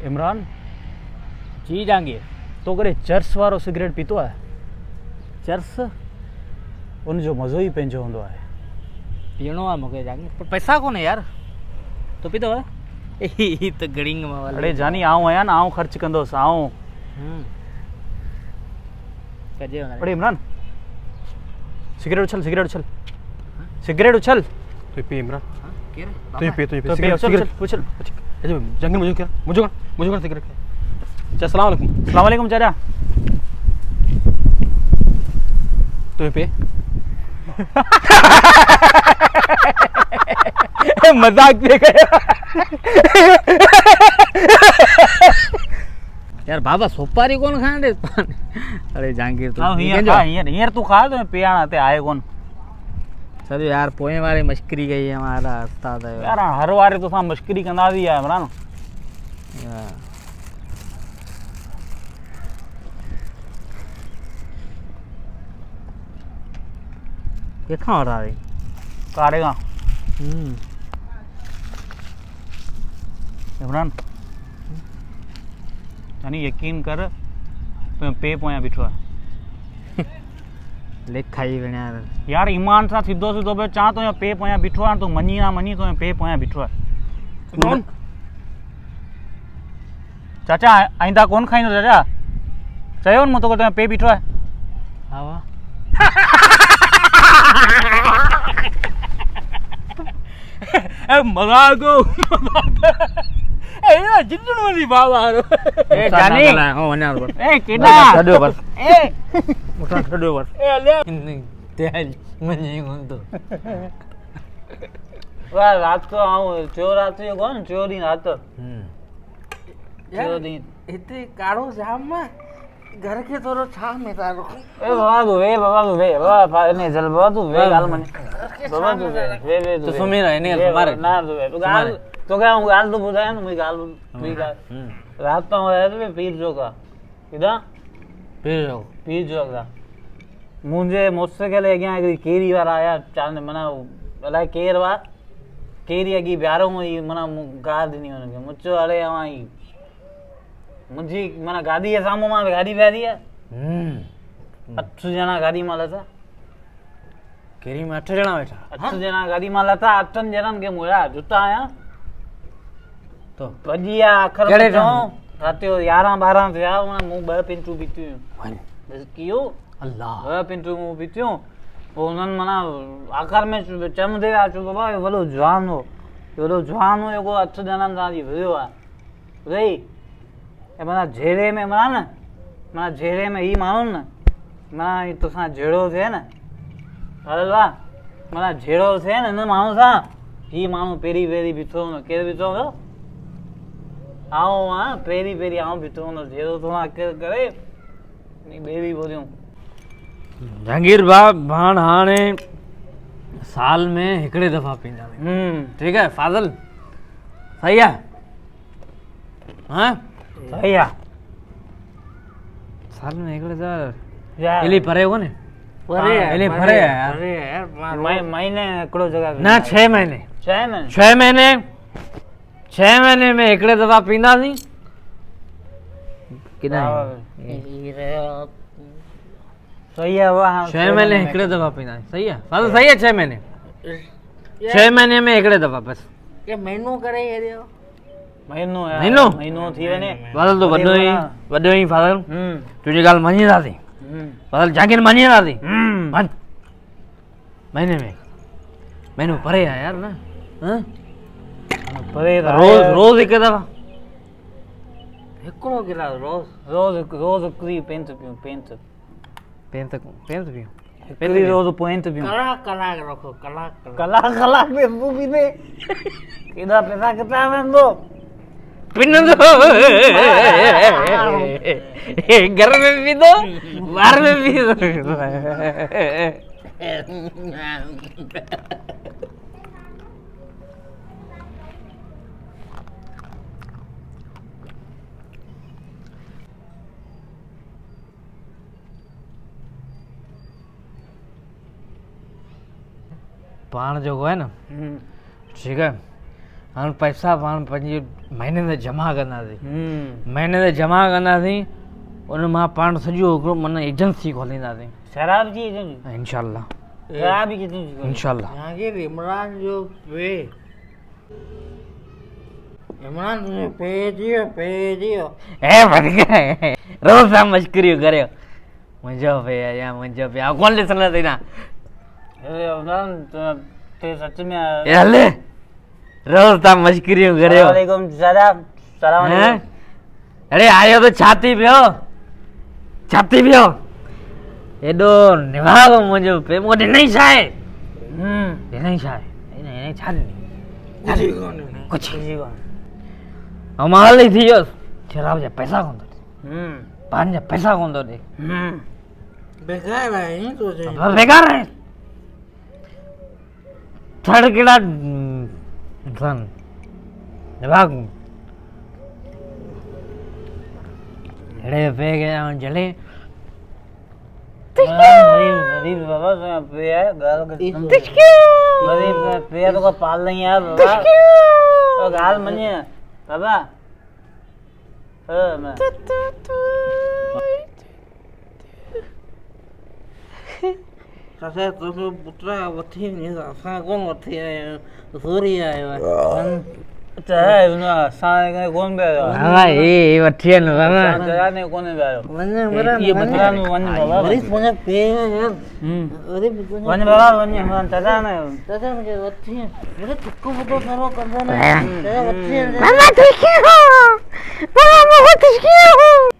इमरान जी जहांगीर तो करे चर्स वारो सिगरेट पीतो है? चर्स उन जो मज़ो ही पंहिंजो हूंदो आहे। पीणो आहे मूंखे जहांगीर, पर पैसा कोन्हे यार। तो पीतो आहे? ही तो गड़िंग में वाले। अड़े जानी आऊं आहियां न, आऊं ख़र्च कंदोसि आऊं। कजे अड़े इमरान सिगरेट उछल, सिगरेट उछल, सिगरेट उछल। तो पी इमरान, केर तो पी तो सिगरेट उछल उछल। जंगल मुझे क्या सिगरेट चाचा अस्सलाम वालेकुम। अस्सलाम वालेकुम चाचा। तो पे मजाक दे गया यार बाबा सुपारी कौन खाने अरे जहांगीर तो हियर तू खा तो पियाणा ते आए कोन। सर यार पोए वारे मश्करी गई हमारा उस्ताद है यार हर वारे तो सां मश्करी कंदा दी है इमरान। ये कहाँ हो रहा है कारेगा इमरान यानी यकीन कर तो पे पोया बिठो है लिखा ही बना यार ईमान सा सीधो सीधो पे चा तो पे पोया बिठो है तो मनी ना मनी तो पे पोया बिठो है। चाचा आइंदा कौन खाइंदो चाचा चयो न तो पे बिठो है। हाँ वाह मजाक ए जिन्नू वाली बाबा ए जानी ओ वना ए केडा छड्यो बस ए उठा छड्यो बस ए ले तेल मनी तो वाह रात को आऊं चोर रात को कौन चोरी रात चोर दिन इते काड़ो जाम में घर के थोरो छा में तारो ए बाबा तू वे बाबा ने जल बाबा तू वे गाल मने बाबा तू वे तो सुमी रहे ने तुम्हारे ना तू वे गाल तो क्या हूं गाल तो बुझाया ना मैं गाल मी गाल रात को आया तो पीर जो का इदा पीर जो का मुझे मुझसे के ले गया एक केरी वाला आया चाने मना अलाए केर वा केरी अगी ब्यारो में मना गाल दिनी उनके मुझे अरे वहां मुझी मना गाड़ी है सामो मां गाड़ी बैठी है 8 जना गाड़ी में लता केरी में 8 जना बैठा 8 जना गाड़ी में लता 8 जनन के मोया जूता आया तो भजिया आखर में जाऊं रात 11 12 थिया मु 2 पिंटू पीतियो बस कियो अल्लाह 2 पिंटू मु पीतियो वो उन्हन मना आखर में चम दे आ चो बाबा वलो जवान हो एगो 8 जनन दा जी वियो आ रही ए मना झेड़े में मना झेड़े में ही मानू न मना तो सा झेड़ो थे न हलवा मना झेड़ो थे न मानू सा ही मानू पेरी बिठो न केर बिठो हो आओ हां पेरी आओ बिठो न झेड़ो तो करे नी बेबी बोलियो जहांगीर भाण हाने साल में हिकड़े दफा पींदा ठीक है फाजल सही है हां सही है साल में हिकड़े दफा यार एली परे हो ने परे एली परे यार महीने एकड़ो जगह ना 6 महीने 6 महीने में हिकड़े दफा पींदा सी किना सही है वाह 6 महीने हिकड़े दफा पींदा सही है फादर सही है 6 महीने 6 महीने में हिकड़े दफा बस ये महीनो करे हे दियो महीनो थी वने फादर तो वडो ही फादर तुझी गाल मनी दासी फादर जागिर मनी दासी मन महीनो परे है यार ना हां परे रोज एक दफा एकड़ो गिलास रोज क्री पेंट पियो पहली रोज पेंट पियो कलाक रखो कलाक में वो भी ने किदा पैसा कितना वेंदो पिन दो घर में भी दो बाहर में भी दो पान जो है ना ठीक है हाणे पैसा पाण पंहिंजे महीने ते जमा कंदासीं महीने ते जमा कंदासीं उन मां पाण सॼो हिकिड़ो माना एजेंसी खोलींदासीं शराब जी एजेंसी इंशाल्लाह शराब की एजेंसी इंशाल्लाह जहांगीर इमरान जो पे इमरान तुझे पे दियो ए बढ़िया रोज़ सां मश्करियूं करियो मुंहिंजो पे या मुंहिंजो पे कोन ॾिसंदा अथई ना अरे उन्हन ते सच में ए हले रोज़ सां मश्करियूं करियो वालेकुम सलाम सलाम हैं? अरे आयो तो छाती पियो एॾो निभागो मुंहिंजो पे मूंखे ॾिनई छा आहे ॾिनई छा आहे ॾिनई छा ॾिनई कुझु जी को ऐं मां हली थी वियोसि शराब जा पैसा कोन थो ॾे पान जा पैसा कोन थो ॾे बेकार है नहीं तुझे बेकार आहे थर्ड कहिड़ा इंसान निभाग अड़े पे गया जले गरीब बाबा पे है गाल गरीब पे तो को पाल नहीं यार बाबा तो गाल मनिए बाबा मैं सासे तो पुत्रा वठी नहीं असा कौन वठी है सूरी है चाहे उना साए के कौन बे हां ए वठियन बाबा चाहे ने कौन बे वने मेरा ये बतरा नु वन बाबा गरीब मुझे पे है गरीब वन बाबा वन मन तदा ने दादा मुझे वठी है मेरे तुक्को बुतो करो कर देना वठी है मामा ठीक है मामा बहुत ठीक है